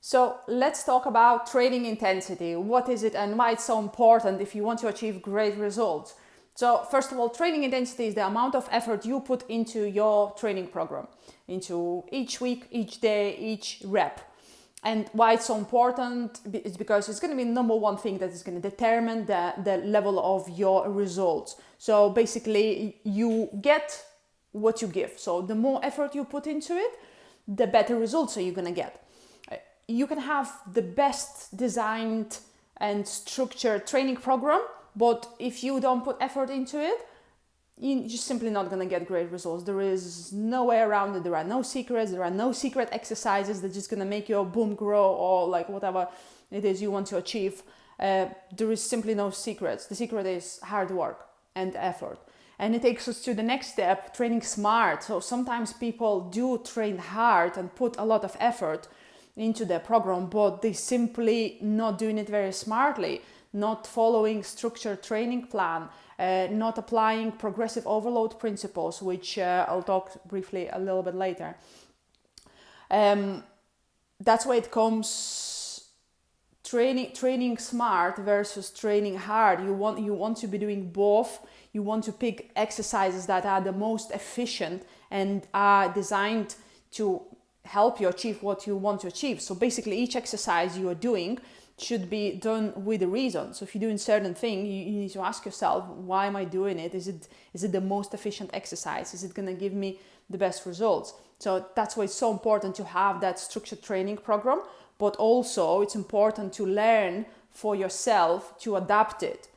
So let's talk about training intensity. What is it and why it's so important if you want to achieve great results? So first of all, training intensity is the amount of effort you put into your training program, into each week, each day, each rep. And why it's so important is because it's going to be the number one thing that is going to determine the level of your results. So basically, you get what you give. So the more effort you put into it, the better results are you going to get. You can have the best designed and structured training program, but if you don't put effort into it, you're just simply not going to get great results. There is no way around it. There are no secrets. There are no secret exercises that's just going to make your boom grow or like whatever it is you want to achieve. There is simply no secrets. The secret is hard work and effort. And it takes us to the next step, training smart. So sometimes people do train hard and put a lot of effort into their program, but they simply not doing it very smartly, not following structured training plan, not applying progressive overload principles, which I'll talk briefly a little bit later. That's why it comes training smart versus training hard. You want to be doing both. You want to pick exercises that are the most efficient and are designed to help you achieve what you want to achieve. So basically each exercise you are doing should be done with a reason. So if you're doing certain thing, you need to ask yourself, why am I doing it? Is it the most efficient exercise? Is it going to give me the best results? So that's why it's so important to have that structured training program, but also it's important to learn for yourself to adapt it,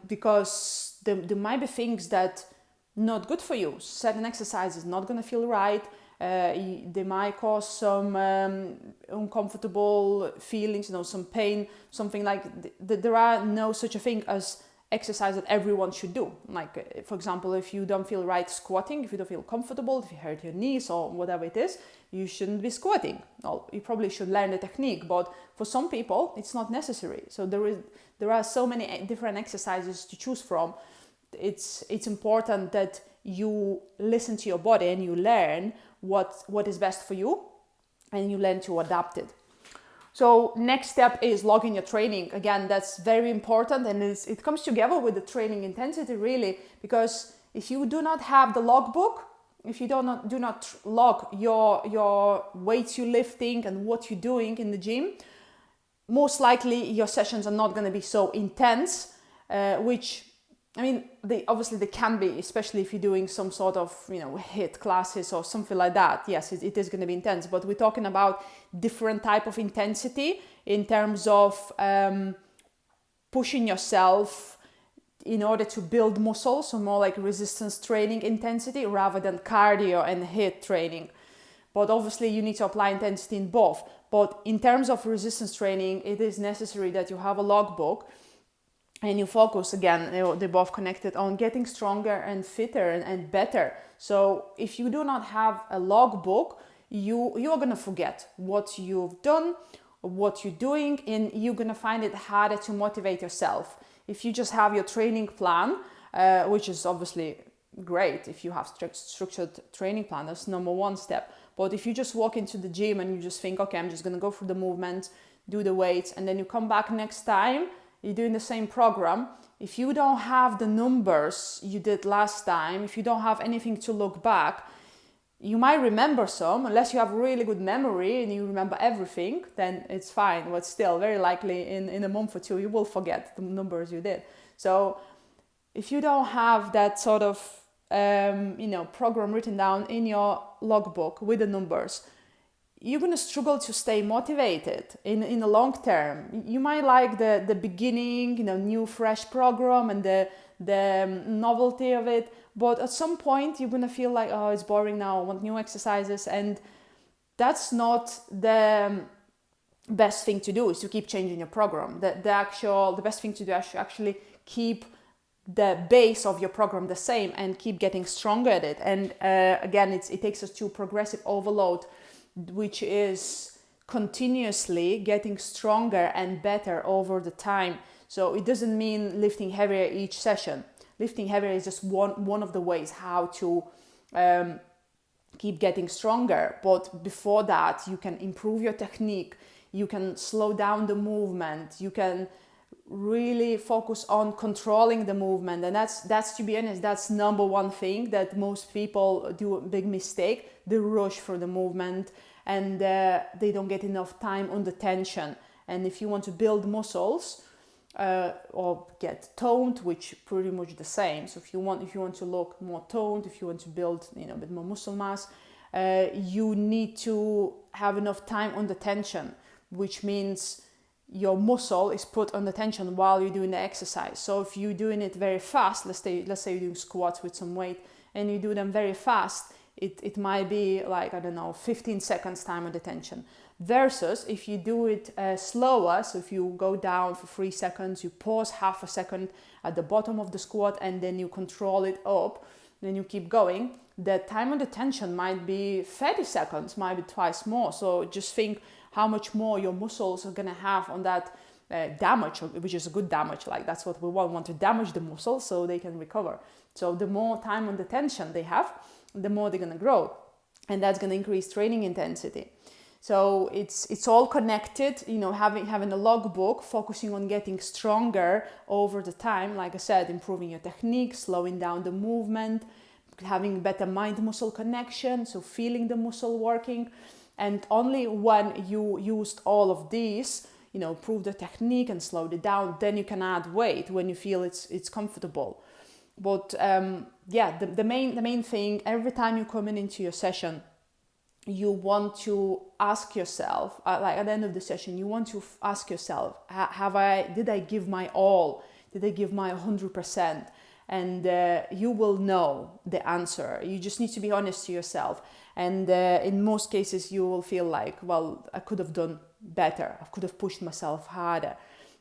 because there might be things that not good for you. Certain exercise is not going to feel right. They might cause some uncomfortable feelings, some pain, something like there are no such a thing as exercise that everyone should do. Like, for example, if you don't feel right squatting, if you don't feel comfortable, if you hurt your knees or whatever it is, you shouldn't be squatting. Well, you probably should learn the technique, but for some people, it's not necessary. So there are so many different exercises to choose from. It's important that you listen to your body and you learn what is best for you, and you learn to adapt it. So next step is logging your training. Again, that's very important, and it comes together with the training intensity really, because if you do not have the logbook, if you do not log your weights you're lifting and what you're doing in the gym, most likely your sessions are not going to be so intense, which they can be, especially if you're doing some sort of, HIIT classes or something like that. Yes, it is going to be intense, but we're talking about different type of intensity in terms of pushing yourself in order to build muscle, so more like resistance training intensity rather than cardio and HIIT training. But obviously you need to apply intensity in both. But in terms of resistance training, it is necessary that you have a logbook and you focus, again, they're both connected, on getting stronger and fitter and better. So if you do not have a logbook, you are going to forget what you've done, what you're doing, and you're going to find it harder to motivate yourself. If you just have your training plan, which is obviously great if you have structured training plan, that's number one step. But if you just walk into the gym and you just think, okay, I'm just going to go through the movements, do the weights, and then you come back next time, you're doing the same program. If you don't have the numbers you did last time, if you don't have anything to look back, you might remember some, unless you have really good memory and you remember everything, then it's fine. But still, very likely in a month or two, you will forget the numbers you did. So if you don't have that sort of program written down in your logbook with the numbers, you're going to struggle to stay motivated in the long term. You might like the beginning, new fresh program and the novelty of it, but at some point you're going to feel like, oh, it's boring now, I want new exercises, and that's not the best thing to do, is to keep changing your program. The best thing to do is to actually keep the base of your program the same and keep getting stronger at it. And again, it takes us to progressive overload, which is continuously getting stronger and better over the time. So it doesn't mean lifting heavier each session. Lifting heavier is just one of the ways how to keep getting stronger. But before that, you can improve your technique, you can slow down the movement, you can really focus on controlling the movement. And that's to be honest, that's number one thing that most people do a big mistake. They rush for the movement, and they don't get enough time under tension. And if you want to build muscles or get toned, which pretty much the same. So if you want to look more toned, if you want to build a bit more muscle mass, you need to have enough time under tension, which means your muscle is put under tension while you're doing the exercise. So if you're doing it very fast, let's say you're doing squats with some weight and you do them very fast, it might be like, 15 seconds time under tension. Versus if you do it slower, so if you go down for 3 seconds, you pause half a second at the bottom of the squat and then you control it up, then you keep going, the time under tension might be 30 seconds, might be twice more. So just think how much more your muscles are gonna have on that damage, which is a good damage. Like that's what we want to damage the muscles so they can recover. So the more time under tension they have, the more they're gonna grow, and that's gonna increase training intensity. So it's all connected, having a logbook, focusing on getting stronger over the time. Like I said, improving your technique, slowing down the movement, having better mind-muscle connection, so feeling the muscle working. And only when you used all of these, improve the technique and slow it down, then you can add weight when you feel it's comfortable. But the main thing, every time you come into your session, you want to ask yourself, like at the end of the session, you want to ask yourself, did I give my all? Did I give my 100%? And you will know the answer. You just need to be honest to yourself. And in most cases, you will feel like, well, I could have done better. I could have pushed myself harder.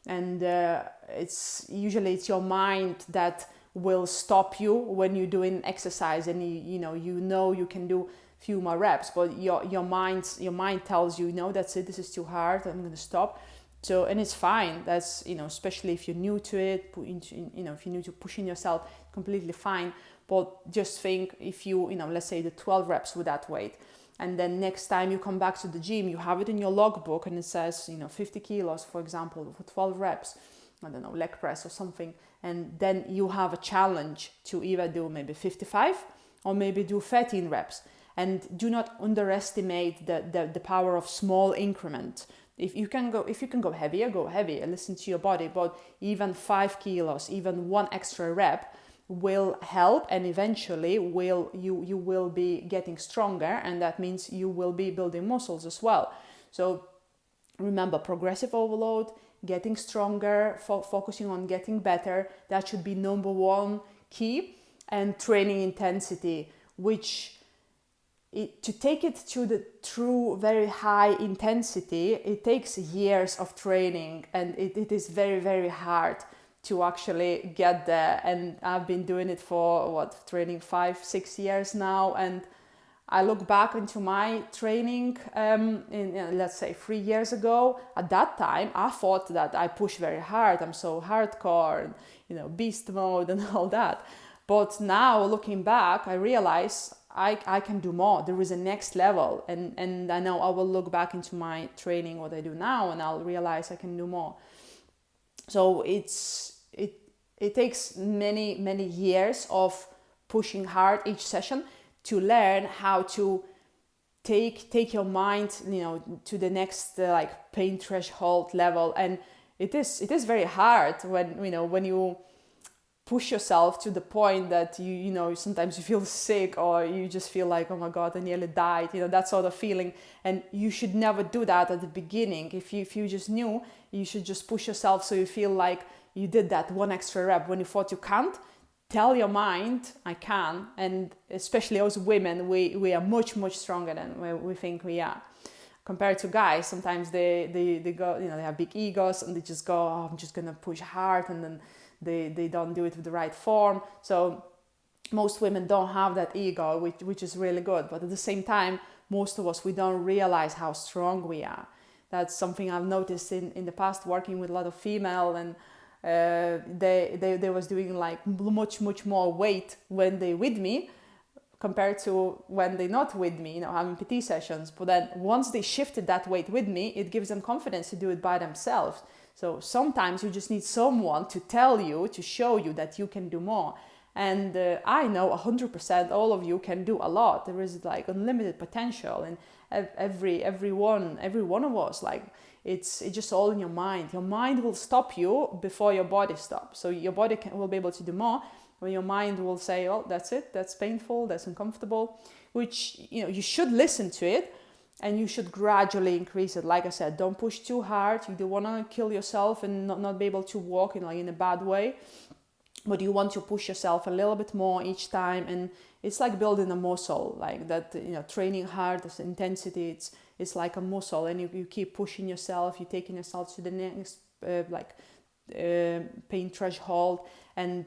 And it's your mind that will stop you when you're doing exercise, and you can do few more reps, but your mind tells you, that's it, this is too hard, I'm going to stop. So, and it's fine. That's, especially if you're new to it, if you're new to pushing yourself, completely fine. But just think, if you, let's say the 12 reps with that weight, and then next time you come back to the gym, you have it in your logbook and it says, 50 kilos, for example, for 12 reps, leg press or something. And then you have a challenge to either do maybe 55 or maybe do 13 reps. And do not underestimate the power of small increment. If you can go heavier, go heavier. Listen to your body. But even 5 kilos, even one extra rep will help, and eventually you will be getting stronger, and that means you will be building muscles as well. So remember, progressive overload, getting stronger, focusing on getting better. That should be number one key. And training intensity, which to take it to the true very high intensity, it takes years of training, and it is very, very hard to actually get there. And I've been doing it for training 5-6 years now, and I look back into my training let's say 3 years ago. At that time I thought that I push very hard, I'm so hardcore and beast mode and all that. But now looking back, I realize I can do more. There is a next level, and I know I will look back into my training, what I do now, and I'll realize I can do more. So it takes many years of pushing hard each session to learn how to take your mind to the next pain threshold level. And it is very hard when you push yourself to the point that you sometimes you feel sick, or you just feel like, oh my god, I nearly died, that sort of feeling. And you should never do that at the beginning. If you just knew, you should just push yourself so you feel like you did that one extra rep when you thought you can't. Tell your mind, I can. And especially as women, we are much stronger than we think we are. Compared to guys, sometimes they go, they have big egos and they just go, oh, I'm just gonna push hard, and then they don't do it with the right form. So most women don't have that ego, which is really good. But at the same time, most of us, we don't realize how strong we are. That's something I've noticed in the past, working with a lot of female, and they was doing like much more weight when they with me, compared to when they're not with me, having PT sessions. But then once they shifted that weight with me, it gives them confidence to do it by themselves. So sometimes you just need someone to tell you, to show you that you can do more. And I know 100% all of you can do a lot. There is like unlimited potential in every one of us. Like it's just all in your mind. Your mind will stop you before your body stops. So your body will be able to do more when your mind will say, oh, that's it, that's painful, that's uncomfortable, which, you should listen to it and you should gradually increase it. Like I said, don't push too hard. You don't want to kill yourself and not be able to walk in a bad way. But you want to push yourself a little bit more each time, and it's like building a muscle, like that. Training hard, this intensity, it's like a muscle, and you keep pushing yourself. You're taking yourself to the next pain threshold, and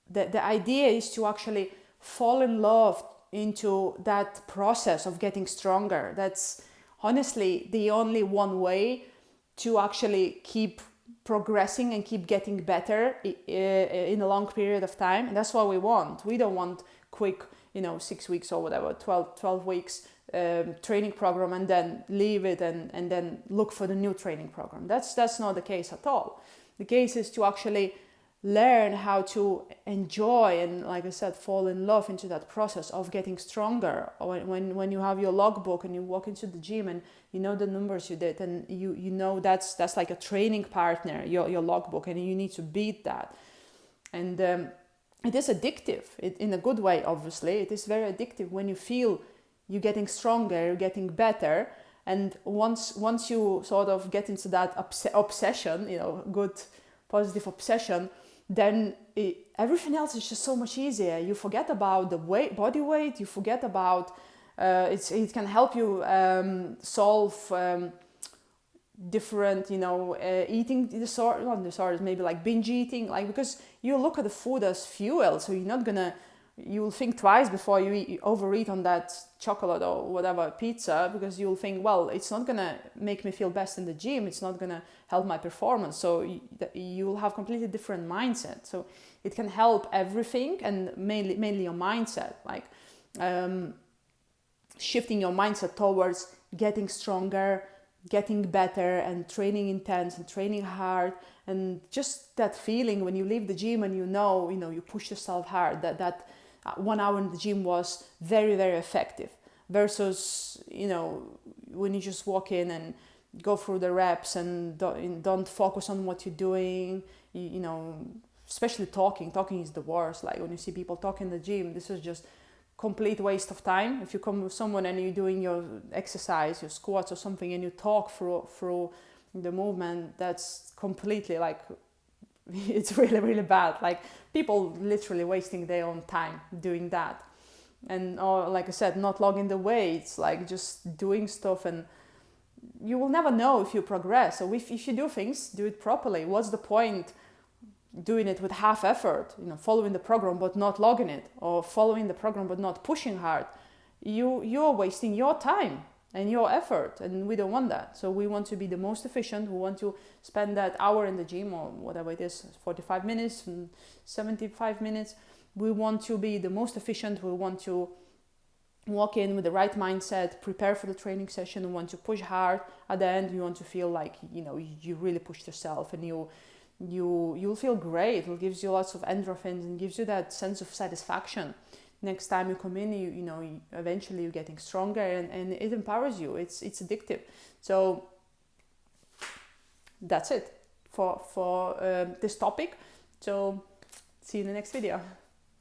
the idea is to actually fall in love into that process of getting stronger. That's honestly the only one way to actually keep progressing and keep getting better in a long period of time. And that's what we want. We don't want quick 6 weeks or whatever, 12 weeks training program and then leave it and then look for the new training program. That's not the case at all. The case is to actually learn how to enjoy and, like I said, fall in love into that process of getting stronger. When you have your logbook and you walk into the gym and you know the numbers you did, and you know that's like a training partner, your logbook, and you need to beat that. And it is addictive in a good way. Obviously it is very addictive when you feel you're getting stronger, you're getting better. And once you sort of get into that obsession, good positive obsession, then everything else is just so much easier. You forget about the body weight, you forget about it can help you solve different eating disorders, maybe like binge eating, like, because you look at the food as fuel, so you'll think twice before you overeat on that chocolate or whatever pizza, because you'll think, well, it's not gonna make me feel best in the gym, it's not gonna help my performance. So you'll have completely different mindset. So it can help everything, and mainly your mindset, like shifting your mindset towards getting stronger, getting better, and training intense and training hard. And just that feeling when you leave the gym and you push yourself hard, that 1 hour in the gym was very, very effective, versus when you just walk in and go through the reps and don't focus on what you're doing. Especially talking is the worst. Like when you see people talk in the gym, this is just complete waste of time. If you come with someone and you're doing your exercise, your squats or something, and you talk through the movement, that's completely like, it's really, really bad. Like people literally wasting their own time doing that. And or like I said, not logging the weights, like just doing stuff, and you will never know if you progress. So if you do things, do it properly. What's the point doing it with half effort, following the program but not logging it, or following the program but not pushing hard? You're wasting your time and your effort, and we don't want that. So we want to be the most efficient. We want to spend that hour in the gym, or whatever it is, 45 minutes and 75 minutes. We want to be the most efficient. We want to walk in with the right mindset, prepare for the training session. We want to push hard. At the end, you want to feel like you really pushed yourself, and you'll feel great. It gives you lots of endorphins and gives you that sense of satisfaction. Next time you come in, eventually you're getting stronger, and it empowers you. It's addictive. So that's it for this topic. So see you in the next video.